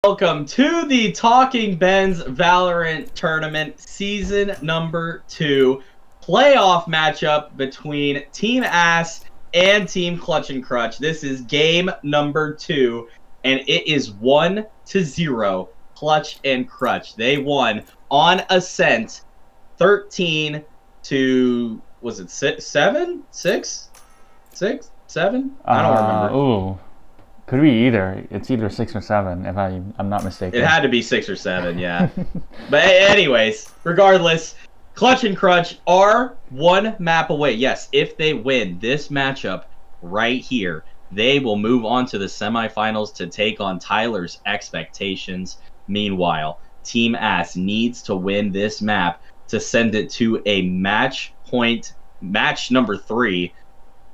Welcome to the Talking Ben's Valorant Tournament Season number 2 playoff matchup between Team A.S.S and Team Clutch and Crutch. This is game number 2, and it is 1-0 Clutch and Crutch. They won on Ascent 13 to, was it 7? 6? 6? 7? I don't remember. Ooh. Could be either. It's either 6 or 7, if I'm not mistaken. It had to be 6 or 7, yeah. But anyways, regardless, Clutch and Crutch are one map away. Yes, if they win this matchup right here, they will move on to the semifinals to take on Tyler's Expectations. Meanwhile, Team A.S.S needs to win this map to send it to a match number 3.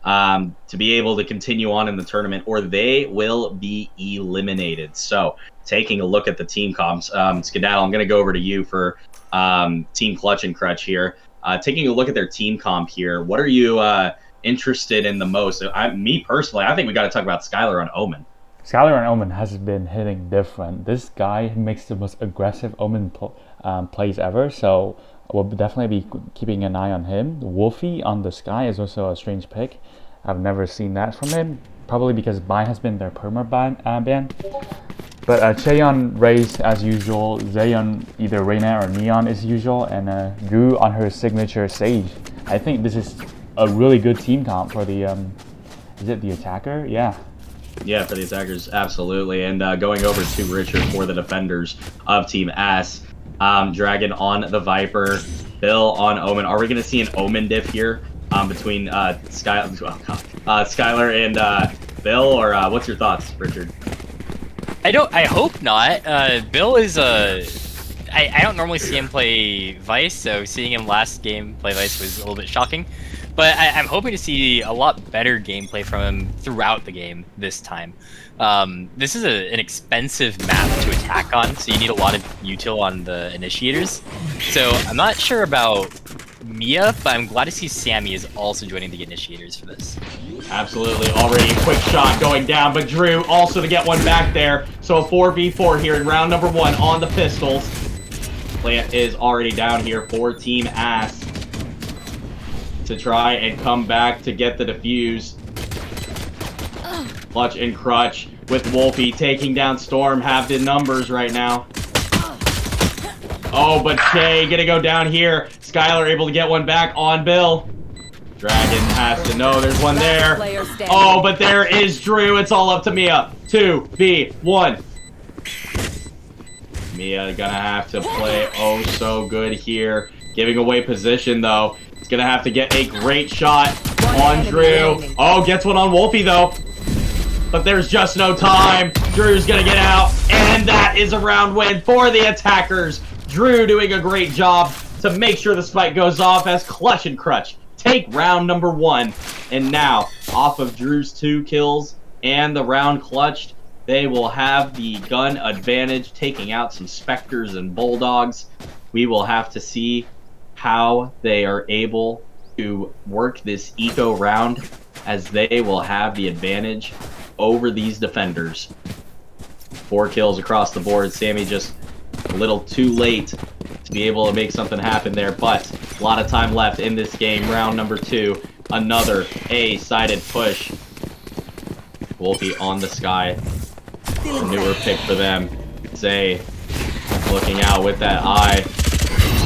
To be able to continue on in the tournament, or they will be eliminated. So, taking a look at the team comps, Skedaddle, I'm going to go over to you for Team Clutch and Crutch here. Taking a look at their team comp here, what are you interested in the most? Me personally, I think we got to talk about Skylar on Omen. Skylar on Omen has been hitting different. This guy makes the most aggressive Omen plays ever, so we'll definitely be keeping an eye on him. Wolfie on the Sky is also a strange pick. I've never seen that from him, probably because Bai has been their perma ban. But Cheon Race as usual, Zayon either Reyna or Neon as usual, and Drew on her signature Sage. I think this is a really good team comp for the, is it the attacker? Yeah. Yeah, for the attackers, absolutely. And going over to Richard for the defenders of Team A.S.S. Dragon on the Viper, Bill on Omen. Are we going to see an Omen diff here between Skylar and Bill, or what's your thoughts, Richard? I hope not. Bill is I don't normally see him play Vice, so seeing him last game play Vice was a little bit shocking. But I'm hoping to see a lot better gameplay from him throughout the game this time. This is an expensive map to attack on, so you need a lot of util on the initiators. So I'm not sure about Mia, but I'm glad to see Sammy is also joining the initiators for this. Absolutely. Already a quick shot going down, but Drew also to get one back there. So a 4v4 here in round number 1 on the pistols. Plant is already down here for Team A.S.S to try and come back to get the defuse. Clutch and Crutch with Wolfie taking down Storm have the numbers right now. Oh, but Shay gonna go down here. Skylar able to get one back on Bill. Dragon has to know there's one there. Oh, but there is Drew. It's all up to Mia. 2v1. Mia gonna have to play oh so good here. Giving away position though. Gonna have to get a great shot on Drew. Oh, gets one on Wolfie though. But there's just no time. Drew's gonna get out, and that is a round win for the attackers. Drew doing a great job to make sure the spike goes off as Clutch and Crutch take round number 1. And now, off of Drew's 2 kills and the round clutched, they will have the gun advantage, taking out some Spectres and Bulldogs. We will have to see how they are able to work this eco round, as they will have the advantage over these defenders. 4 kills across the board. Sammy just a little too late to be able to make something happen there, but a lot of time left in this game. Round number 2, another A-sided push. Wolfie on the Sky, a newer pick for them. Zay looking out with that eye.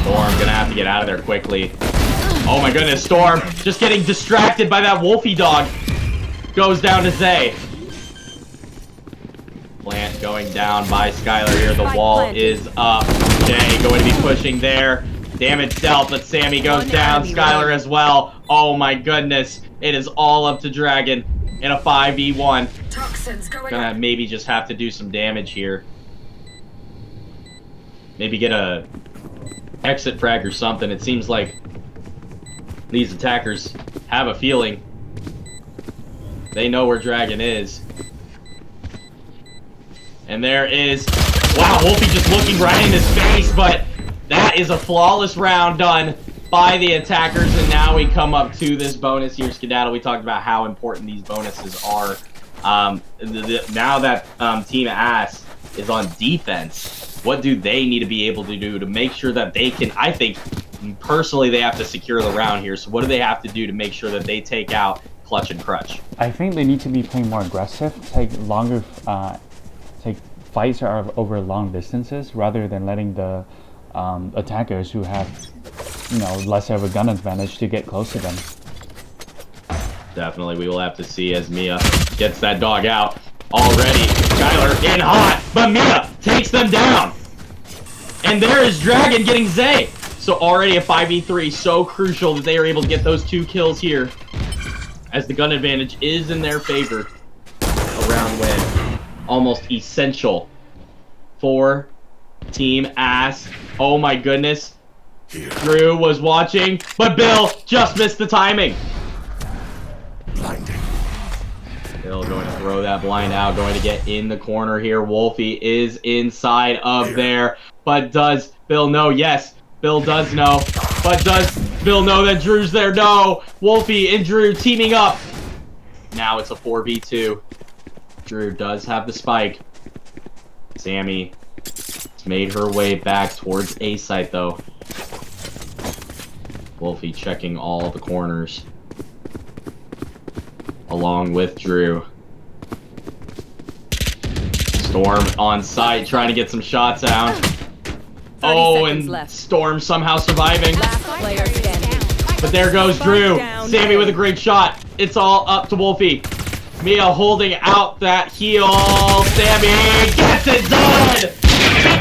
Storm gonna have to get out of there quickly. Oh my goodness, Storm just getting distracted by that Wolfie dog. Goes down to Zay. Plant going down by Skylar here. The wall is up. Jay going to be pushing there. Damage dealt, but Sammy goes down. Skylar as well. Oh my goodness. It is all up to Dragon in a 5v1. Gonna maybe just have to do some damage here. Maybe get a exit frag or something. It seems like these attackers have a feeling. They know where Dragon is. And there is... Wow, Wolfie just looking right in his face, but that is a flawless round done by the attackers, and now we come up to this bonus here, Skedaddle. We talked about how important these bonuses are. Now that Team A.S.S is on defense, what do they need to be able to do to make sure that they can, I think, personally, they have to secure the round here. So what do they have to do to make sure that they take out Clutch and Crutch? I think they need to be playing more aggressive, take longer, take fights over long distances rather than letting the attackers who have, less of a gun advantage to get close to them. Definitely, we will have to see as Mia gets that dog out already. Skylar in hot, but Mia takes them down. And there is Dragon getting Zay. So already a 5v3, so crucial that they are able to get those 2 kills here, as the gun advantage is in their favor. A round win, almost essential for Team A.S.S. Oh my goodness. Drew was watching, but Bill just missed the timing. Blinding. Bill going to throw that blind out, going to get in the corner here. Wolfie is inside of there, but does Bill know? Yes, Bill does know, but does Bill know that Drew's there? No, Wolfie and Drew teaming up. Now it's a 4v2. Drew does have the spike. Sammy has made her way back towards A site though. Wolfie checking all the corners, along with Drew. Storm on site, trying to get some shots out. Oh, and left. Storm somehow surviving. Last player standing. But there goes Drew. Down. Sammy with a great shot. It's all up to Wolfie. Mia holding out that heel. Sammy gets it done!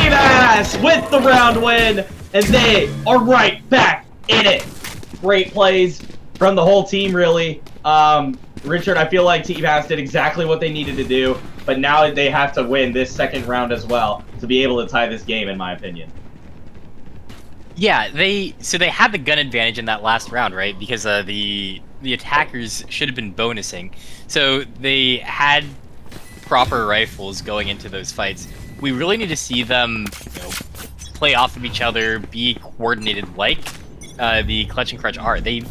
Team A.S.S with the round win. And they are right back in it. Great plays from the whole team, really. Richard, I feel like Team A.S.S did exactly what they needed to do. But now they have to win this second round as well to be able to tie this game, in my opinion. Yeah, they had the gun advantage in that last round, right? Because the attackers should have been bonusing, so they had proper rifles going into those fights. We really need to see them, play off of each other, be coordinated like the Clutch and Crutch are. They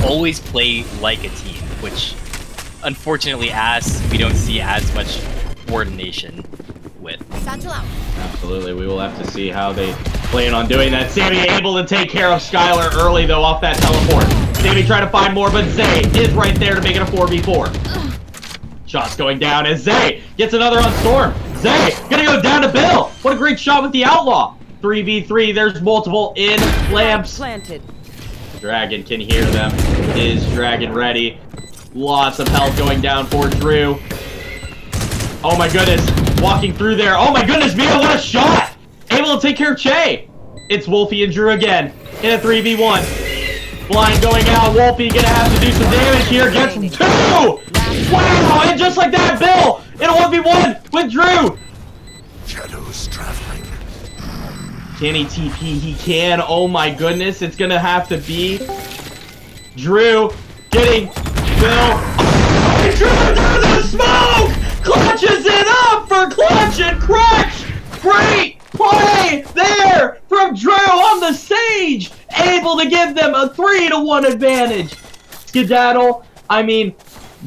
always play like a team, which unfortunately we don't see as much coordination with. Satchel out. Absolutely, we will have to see how they plan on doing that. Sammy able to take care of Skylar early though off that teleport. Sammy trying to find more, but Zay is right there to make it a 4v4. Shots going down as Zay gets another on Storm. Zay gonna go down to Bill. What a great shot with the Outlaw. 3v3, there's multiple in lamps. Planted. Dragon can hear them. Is Dragon ready? Lots of health going down for Drew. Oh my goodness, walking through there. Oh my goodness, Mia, what a shot! Able to take care of Che. It's Wolfie and Drew again in a 3v1. Blind going out. Wolfie gonna have to do some damage here. Gets 2! Wow, and just like that, Bill in a 1v1 with Drew. Shadows traveling. Can he TP? He can. Oh my goodness, it's gonna have to be Drew getting Bill. Oh, Drew through the smoke! Clutches it up for Clutch and Crutch! Great play there from Drew on the Sage! Able to give them a 3-1 advantage. Skedaddle, I mean,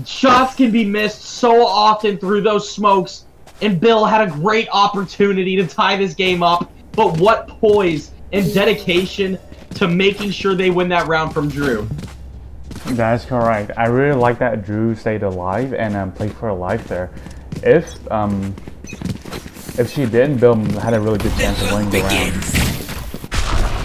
shots can be missed so often through those smokes, and Bill had a great opportunity to tie this game up, but what poise and dedication to making sure they win that round from Drew. That's correct. I really like that Drew stayed alive and played for her life there. If she didn't, Bill had a really good chance of winning the round.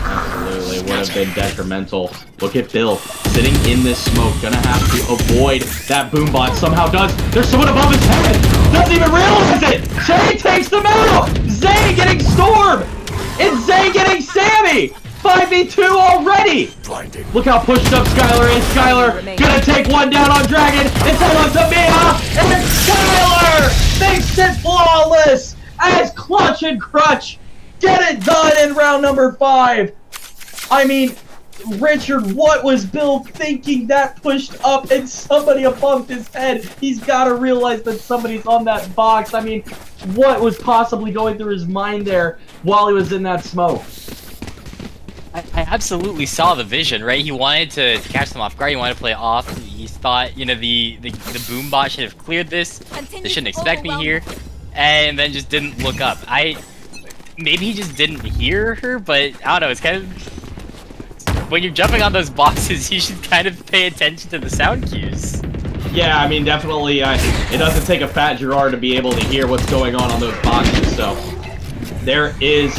Absolutely, would have been detrimental. Look at Bill sitting in this smoke, gonna have to avoid that boombot. Somehow does. There's someone above his head. Doesn't even realize it. Jay takes them out. Zay getting Storm, and Zay getting Sammy. 5v2 already! Blinding. Look how pushed up Skylar is. Skylar gonna take one down on Dragon. It's all up to Mia, and Skylar makes it flawless as Clutch and Crutch get it done in round number 5. I mean, Richard, what was Bill thinking that pushed up and somebody above his head? He's got to realize that somebody's on that box. I mean, what was possibly going through his mind there while he was in that smoke? I absolutely saw the vision, right? He wanted to catch them off guard. He wanted to play it off. He thought, you know, the boom bot should have cleared this. They shouldn't expect me here, and then just didn't look up. Maybe he just didn't hear her, but I don't know. It's kind of when you're jumping on those boxes, you should kind of pay attention to the sound cues. Yeah, I mean, definitely, it doesn't take a fat Gerard to be able to hear what's going on those boxes, so... There is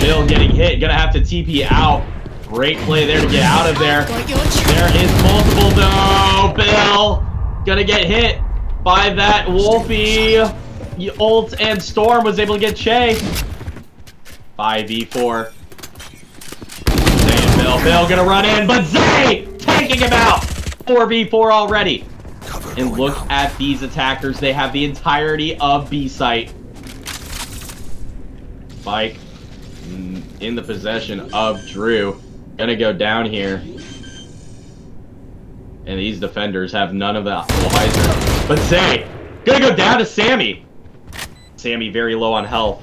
Bill getting hit, gonna have to TP out. Great play there to get out of there. There is multiple, no, Bill! Gonna get hit by that Wolfie. Ult and Storm was able to get Che. 5v4. Zay and Bill gonna run in, but Zay taking him out! 4v4 already. And look at these attackers. They have the entirety of B site. Spike in the possession of Drew. Gonna go down here. And these defenders have none of that Weiser. But Zay, gonna go down to Sammy. Sammy very low on health.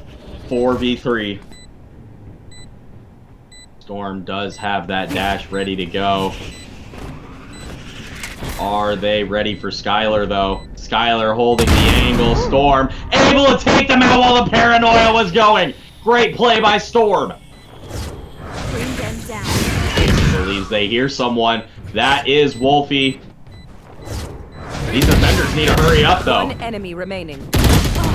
4v3. Storm does have that dash ready to go. Are they ready for Skylar, though? Skylar holding the angle. Storm able to take them out while the paranoia was going. Great play by Storm. Bring them down. Believes they hear someone. That is Wolfie. These defenders need to hurry up, though. One enemy remaining.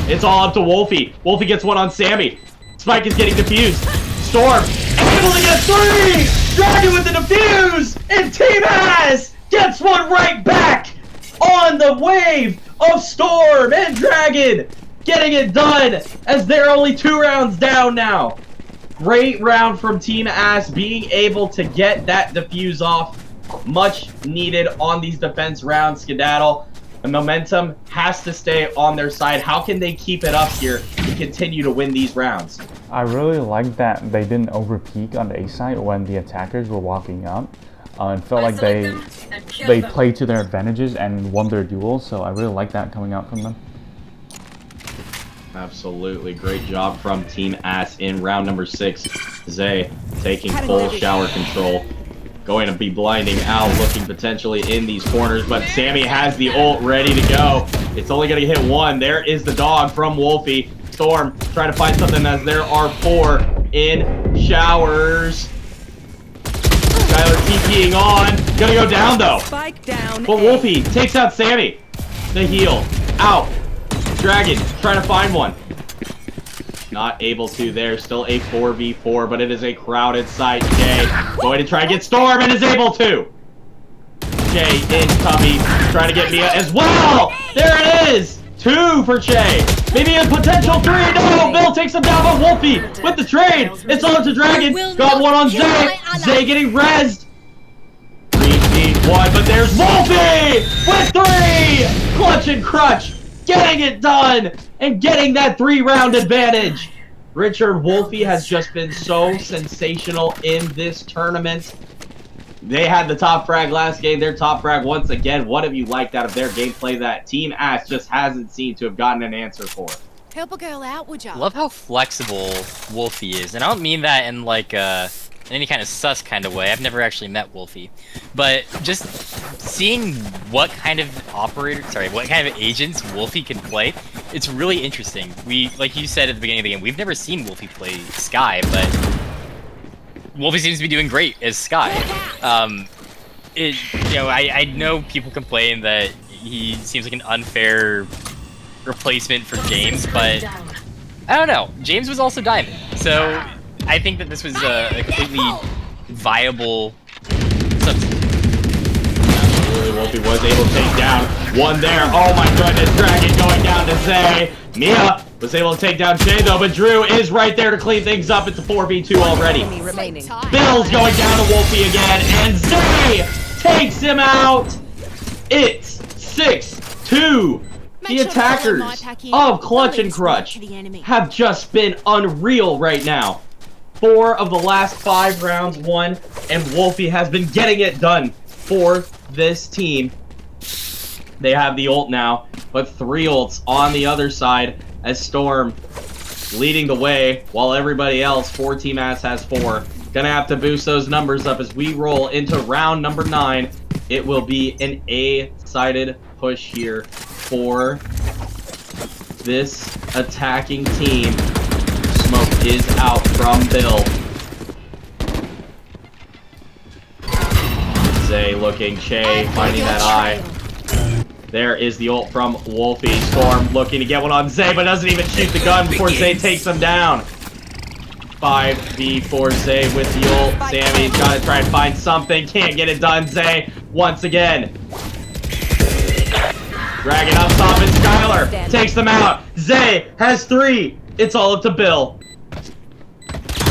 It's all up to Wolfie. Wolfie gets one on Sammy. Spike is getting defused. Storm able to get 3! Dragon with the defuse! And Team A.S.S gets one right back on the wave of Storm and Dragon getting it done as they're only 2 rounds down now. Great round from Team A.S.S being able to get that defuse off. Much needed on these defense rounds. Skedaddle. The momentum has to stay on their side. How can they keep it up here to continue to win these rounds? I really like that they didn't overpeak on the A side when the attackers were walking up. It felt like they played to their advantages and won their duels, so I really like that coming out from them. Absolutely. Great job from Team A.S.S in round number 6. Zay taking full shower control. Going to be blinding out, looking potentially in these corners, but Sammy has the ult ready to go. It's only going to hit 1. There is the dog from Wolfie. Storm trying to find something as there are 4 in showers. Skylar TPing on. Gonna go down though. Spike down. But Wolfie takes out Sammy. The heal. Out. Dragon trying to find one. Not able to there. Still a 4v4, but it is a crowded site. Jay going to try to get Storm and is able to. Jay in tummy. Trying to get Mia as well. There it is. 2 for Che. Maybe a potential 3. No, Bill takes him down, but Wolfie with the trade. It's on to Dragon. Got one on Zay. Zay getting rezzed. 3v1, but there's Wolfie with 3. Clutch and Crutch getting it done and getting that 3-round advantage. Richard, Wolfie has just been so sensational in this tournament. They had the top frag last game. Their top frag once again. What have you liked out of their gameplay that Team A.S.S just hasn't seemed to have gotten an answer for? Help a girl out, would ya? Love how flexible Wolfie is, and I don't mean that in like in any kind of sus kind of way. I've never actually met Wolfie, but just seeing what kind of what kind of agents Wolfie can play, it's really interesting. Like you said at the beginning of the game, we've never seen Wolfie play Skye, but Wolfie seems to be doing great as Skye. I know people complain that he seems like an unfair replacement for James, but I don't know. James was also Diamond, so I think that this was a completely viable substitute. Absolutely, Wolfie was able to take down one there. Oh my goodness, Dragon going down to Zay. Mia was able to take down Jay though, but Drew is right there to clean things up. It's a 4v2 already. Bill's going down to Wolfie again, and Zay takes him out. It's 6-2. The attackers of Clutch and Crutch have just been unreal right now. 4 of the last 5 rounds won, and Wolfie has been getting it done for this team. They have the ult now, but 3 ults on the other side as Storm leading the way, while everybody else, 4 Team A.S.S has 4. Gonna have to boost those numbers up as we roll into round number 9. It will be an A-sided push here for this attacking team. Smoke is out from Bill. Zay looking, Che finding that eye. There is the ult from Wolfie. Storm looking to get one on Zay, but doesn't even shoot the gun before Zay takes him down. 5v4 Zay with the ult. Sammy's got to try and find something. Can't get it done. Zay once again. Dragon up top and Skylar takes them out. Zay has 3. It's all up to Bill.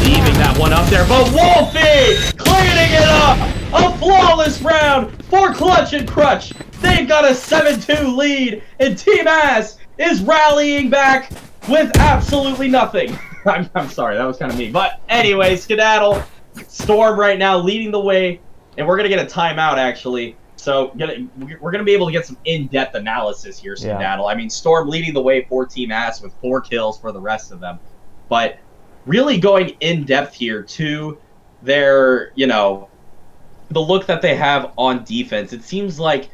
Leaving that one up there, but Wolfie cleaning it up! A flawless round for Clutch and Crutch. They've got a 7-2 lead, and Team A.S.S is rallying back with absolutely nothing. I'm sorry, that was kind of mean. But anyway, skedaddle. Storm right now leading the way, and we're going to get a timeout, actually. So we're going to be able to get some in-depth analysis here, skedaddle. Yeah. I mean, Storm leading the way for Team A.S.S with 4 kills for the rest of them. But really going in-depth here to their, you know, the look that they have on defense. It seems like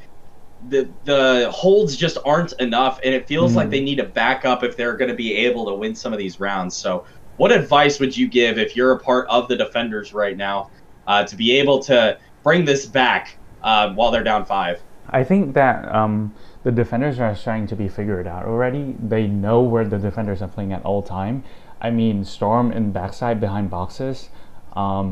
the holds just aren't enough, and it feels like they need to back up if they're going to be able to win some of these rounds. So what advice would you give if you're a part of the defenders right now to be able to bring this back while they're down 5? I think that the defenders are starting to be figured out already. They know where the defenders are playing at all time. I mean, Storm in backside behind boxes,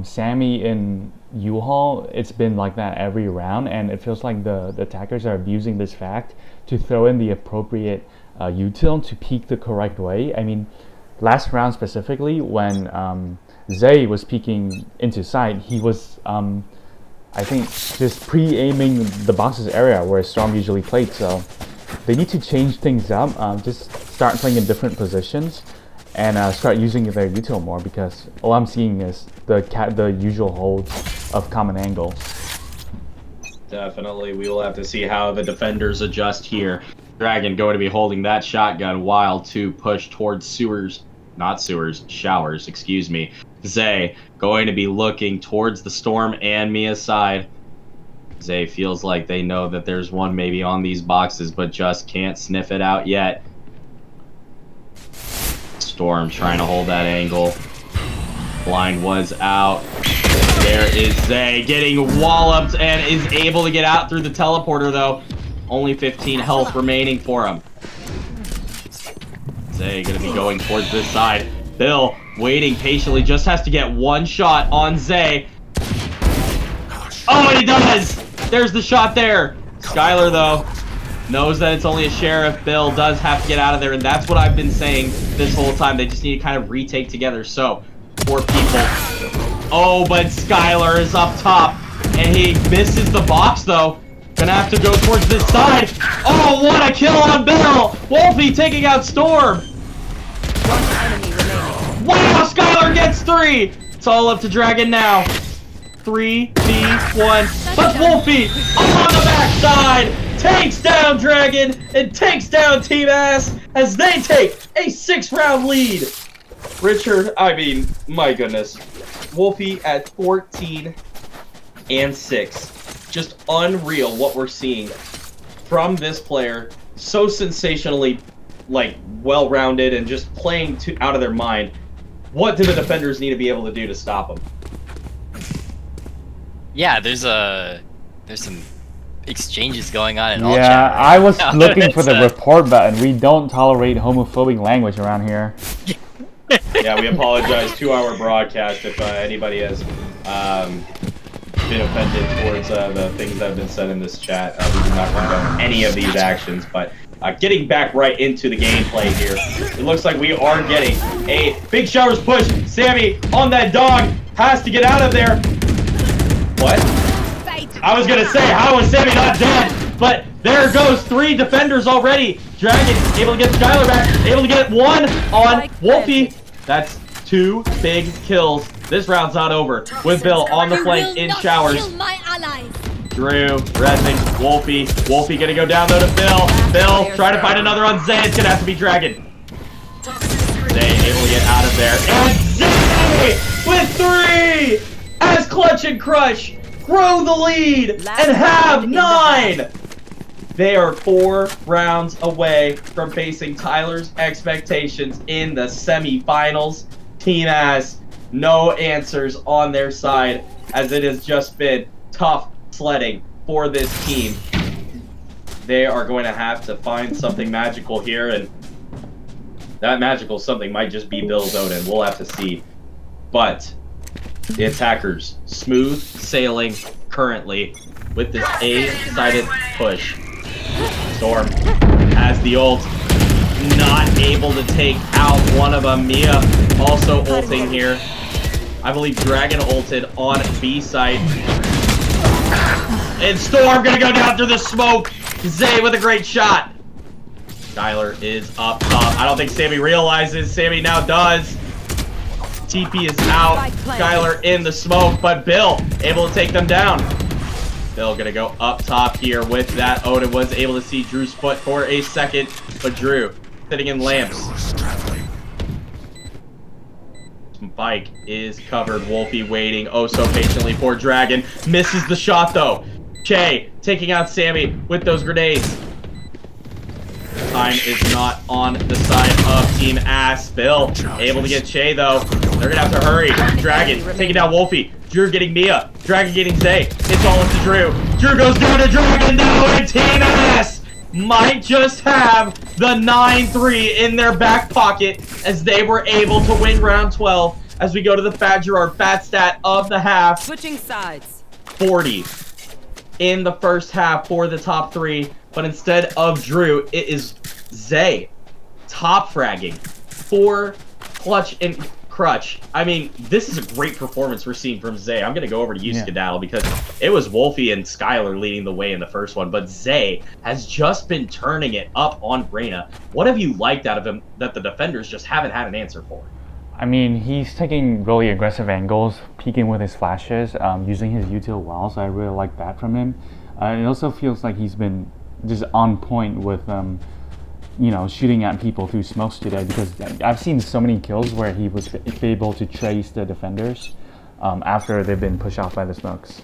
Sammy in U-Haul, it's been like that every round, and it feels like the attackers are abusing this fact to throw in the appropriate util to peek the correct way. I mean, last round specifically, when Zay was peeking into sight, he was, I think, just pre-aiming the boxes area where Storm usually played, so they need to change things up, just start playing in different positions, and start using their util more, because all I'm seeing is the usual holds of common angles. Definitely, we will have to see how the defenders adjust here. Dragon going to be holding that shotgun while to push towards showers, excuse me. Zay going to be looking towards the Storm and Mia side. Zay feels like they know that there's one maybe on these boxes, but just can't sniff it out yet. Storm trying to hold that angle. Blind was out. There is Zay getting walloped and is able to get out through the teleporter, though. Only 15 health remaining for him. Zay gonna be going towards this side. Bill waiting patiently, just has to get one shot on Zay. Oh, and he does! There's the shot there. Skylar, though, knows that it's only a sheriff. Bill does have to get out of there, and that's what I've been saying this whole time. They just need to kind of retake together. So, 4 people. Oh, but Skylar is up top, and he misses the box, though. Gonna have to go towards this side. Oh, what a kill on Bill! Wolfie taking out Storm. Wow, Skylar gets 3. It's all up to Dragon now. 3v1. But Wolfie on the backside takes down Dragon and takes down Team A.S.S as they take a 6-round lead. Richard, I mean, my goodness. Wolfie at 14 and 6. Just unreal what we're seeing from this player. So sensationally, like, well-rounded and just playing out of their mind. What do the defenders need to be able to do to stop them? Yeah, there's some exchanges going on in all chat. Yeah, I was looking for the report button. We don't tolerate homophobic language around here. Yeah, we apologize to our broadcast if anybody has been offended towards the things that have been said in this chat. We do not condone any of these actions, but getting back right into the gameplay here, it looks like we are getting a big showers push. Sammy on that dog has to get out of there. What? I was gonna say, how is Sammy not dead? But there goes 3 defenders already. Dragon able to get Skylar back, able to get 1 on Wolfie. That's 2 big kills. This round's not over. With Bill on the flank in showers. Drew, Resnick, Wolfie. Wolfie gonna go down though to Bill. Bill trying to find another on Zay. It's gonna have to be Dragon. Zay able to get out of there. And Zay with 3 as Clutch and Crutch grow the lead Last and have round in the 9. They are 4 rounds away from facing Tyler's expectations in the semifinals. Team A.S.S, no answers on their side, as it has just been tough sledding for this team. They are going to have to find something magical here, and that magical something might just be Bill's Odin. We'll have to see. But the attackers, smooth sailing currently with this A-sided push. Storm has the ult, not able to take out one of them. Mia also ulting here. I believe Dragon ulted on B site. And Storm gonna go down through the smoke. Zay with a great shot. Skylar is up top. I don't think Sammy realizes. Sammy now does. TP is out. Skylar in the smoke, but Bill able to take them down. Bill gonna go up top here with that. Odin was able to see Drew's foot for a second, but Drew sitting in lamps. Shadows traveling. Bike is covered. Wolfie waiting oh so patiently for Dragon. Misses the shot though. Che taking out Sammy with those grenades. Time is not on the side of Team A.S.S. Bill able to get Che though. They're gonna have to hurry. Dragon taking down Wolfie. Drew getting Mia. Dragon getting Zay. It's all up to Drew. Drew goes down to Dragon now, and Team A.S.S might just have the 9-3 in their back pocket as they were able to win round 12. As we go to the Fat Gerard Fat Stat of the half. Switching sides. 40 in the first half for the top 3, but instead of Drew, it is Zay top fragging for Clutch and Crutch. I mean, this is a great performance we're seeing from Zay. I'm going to go over to you, Skedaddle, because it was Wolfie and Skylar leading the way in the first one, but Zay has just been turning it up on Reyna. What have you liked out of him that the defenders just haven't had an answer for? I mean, he's taking really aggressive angles, peeking with his flashes, using his util well, so I really like that from him. It also feels like he's been just on point with, you know, shooting at people through smokes today, because I've seen so many kills where he was able to trace the defenders after they've been pushed off by the smokes.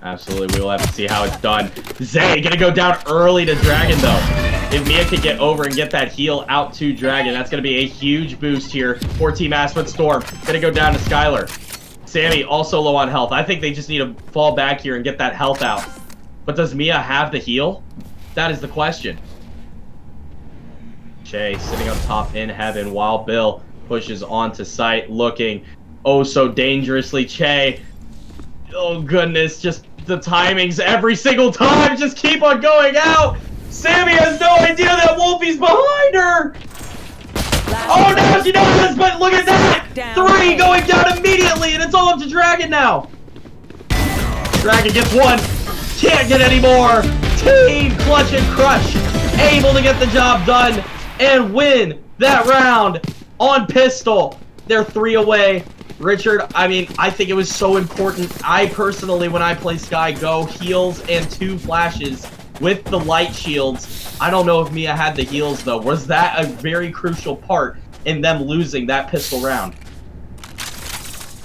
Absolutely, we will have to see how it's done. Zay gonna go down early to Dragon though. If Mia can get over and get that heal out to Dragon, that's gonna be a huge boost here for Team A.S.S with Storm. Gonna go down to Skylar. Sammy also low on health. I think they just need to fall back here and get that health out. But does Mia have the heal? That is the question. Che sitting up top in heaven while Bill pushes onto site, looking oh so dangerously. Che, oh goodness, just the timings every single time just keep on going out. Sammy has no idea that Wolfie's behind her. Oh no, she knows, but look at that! 3 going down immediately, and it's all up to Dragon now. Dragon gets 1, can't get any more. Team Clutch and Crutch able to get the job done and win that round on pistol. They're 3 away. Richard, I mean, I think it was so important. I personally, when I play Sky, go heals and 2 flashes with the light shields. I don't know if Mia had the heals, though. Was that a very crucial part in them losing that pistol round?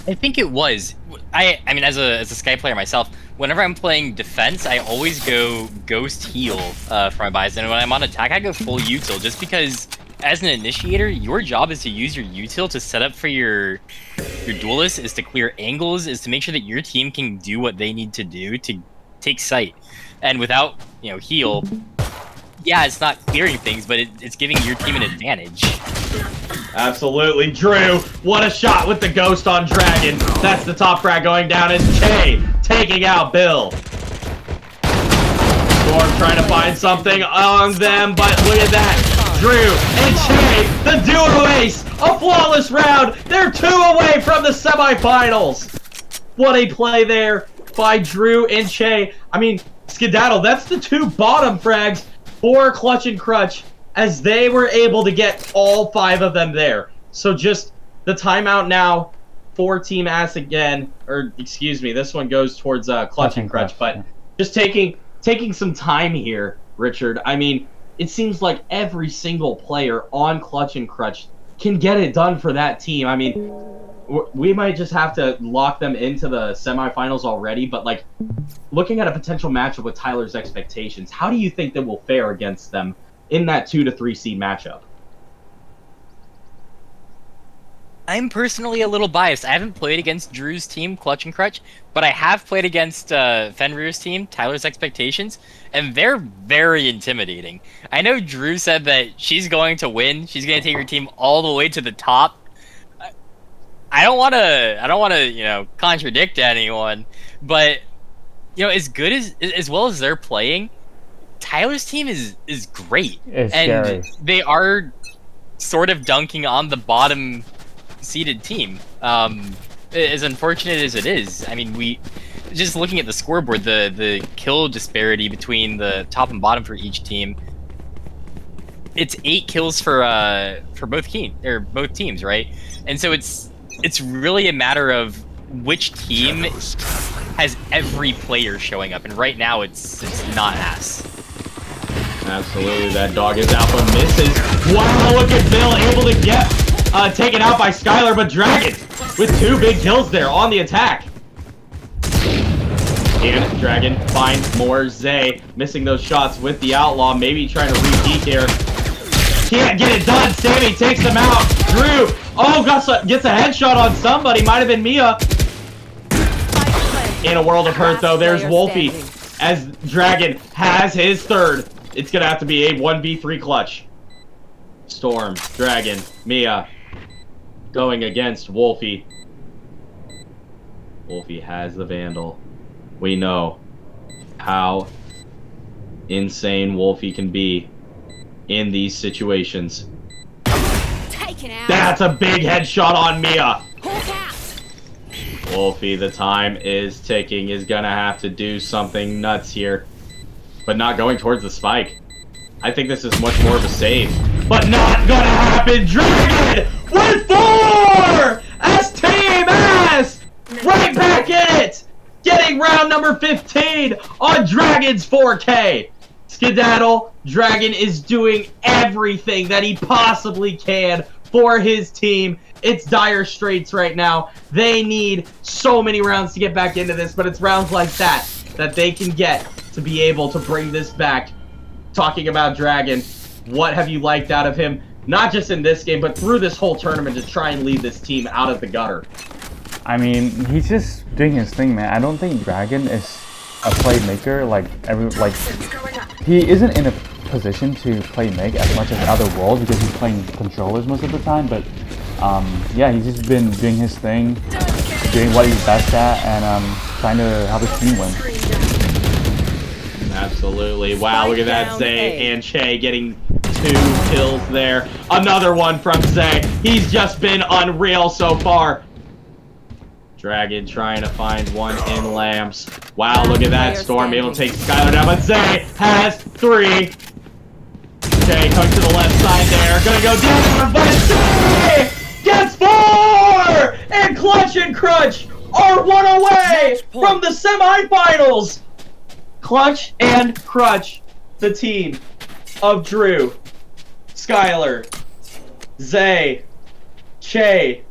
I think it was. I mean, as a Sky player myself, whenever I'm playing defense, I always go Ghost Heal for my buys, and when I'm on attack, I go full util, just because as an initiator, your job is to use your util to set up for your duelist, is to clear angles, is to make sure that your team can do what they need to do to take sight. And without, you know, heal, yeah, it's not clearing things, but it's giving your team an advantage. Absolutely. Drew, what a shot with the Ghost on Dragon. That's the top frag going down as Che taking out Bill. Storm trying to find something on them, but look at that. Drew and Che, the duo ace, a flawless round. They're 2 away from the semifinals. What a play there by Drew and Che. I mean, Skedaddle, that's the 2 bottom frags for Clutch and Crutch, as they were able to get all 5 of them there. So just the timeout now for Team A.S.S again, or excuse me, this one goes towards Clutch and Crutch, but just taking some time here, Richard. I mean, it seems like every single player on Clutch and Crutch can get it done for that team. I mean, we might just have to lock them into the semifinals already, but like looking at a potential matchup with Tyler's expectations, how do you think that will fare against them in that 2 to 3 seed matchup? I'm personally a little biased. I haven't played against Drew's team, Clutch and Crutch, but I have played against Fenrir's team, Tyler's Expectations, and they're very intimidating. I know Drew said that she's going to win. She's going to take her team all the way to the top. I don't want to, contradict anyone, but as well as they're playing, Tyler's team is great. It's and scary. They are sort of dunking on the bottom seeded team. As unfortunate as it is, I mean, just looking at the scoreboard, the kill disparity between the top and bottom for each team, it's 8 kills for both teams, right? And so it's really a matter of which team has every player showing up, and right now it's not A.S.S. Absolutely, that dog is out but misses. Wow, look at Bill able to get taken out by Skylar, but Dragon with 2 big kills there on the attack. And Dragon finds more. Zay missing those shots with the Outlaw, maybe trying to repeat here. Can't get it done. Sammy takes him out. Drew, gets a headshot on somebody. Might have been Mia. In a world of hurt, though, there's Wolfie as Dragon has his third. It's going to have to be a 1v3 clutch. Storm, Dragon, Mia going against Wolfie. Wolfie has the Vandal. We know how insane Wolfie can be in these situations. Taken out. That's a big headshot on Mia. Hawk out. Wolfie, the time is ticking, is gonna have to do something nuts here. But not going towards the spike. I think this is much more of a save. But not gonna happen! Dragon with 4! As Team A.S.S! Right back in it! Getting round number 15 on Dragon's 4K. Skedaddle, Dragon is doing everything that he possibly can for his team. It's dire straits right now. They need so many rounds to get back into this, but it's rounds like that they can get to be able to bring this back. Talking about Dragon, what have you liked out of him? Not just in this game, but through this whole tournament to try and lead this team out of the gutter. I mean, he's just doing his thing, man. I don't think Dragon is a playmaker he isn't in a position to play make as much as other worlds because he's playing controllers most of the time, but yeah, he's just been doing his thing, doing what he's best at, and trying to help his team win. Absolutely. Wow, look at that. Zay and Che getting 2 kills there. Another one from Zay. He's just been unreal so far. Dragon trying to find one in Lamps. Wow, look at that. Storm able to take Skylar down, but Zay has 3. Che comes to the left side there. Gonna go down, but Zay gets 4! And Clutch and Crutch are 1 away from the semifinals. Clutch and Crutch, the team of Drew, Skylar, Zay, Che,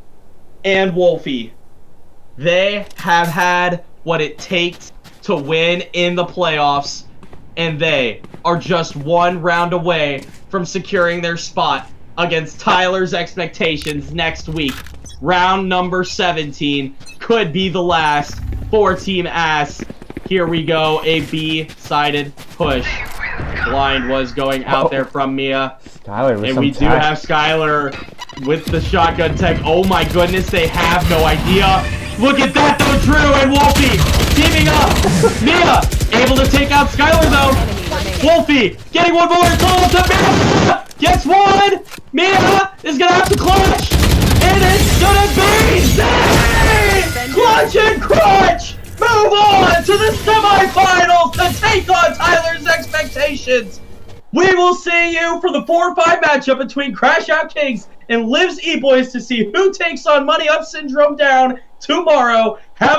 and Wolfie. They have had what it takes to win in the playoffs, and they are just 1 round away from securing their spot against Tyler's Expectations next week. Round number 17 could be the last for Team A.S.S. Here we go, a B-sided push. Blind was going out there from Mia. Skylar, and we do have Skylar with the shotgun tech. Oh my goodness, they have no idea. Look at that though, Drew and Wolfie teaming up. Mia able to take out Skylar though. Wolfie getting 1 more goal to Mia. Gets 1. Mia is gonna have to clutch. And it's gonna be Zay! Clutch and Crutch move on to the semifinals to take on Tyler's Expectations. We will see you for the 4-5 matchup between Crash Out Kings and Liv's E-Boys to see who takes on Money Up Syndrome down tomorrow. Have a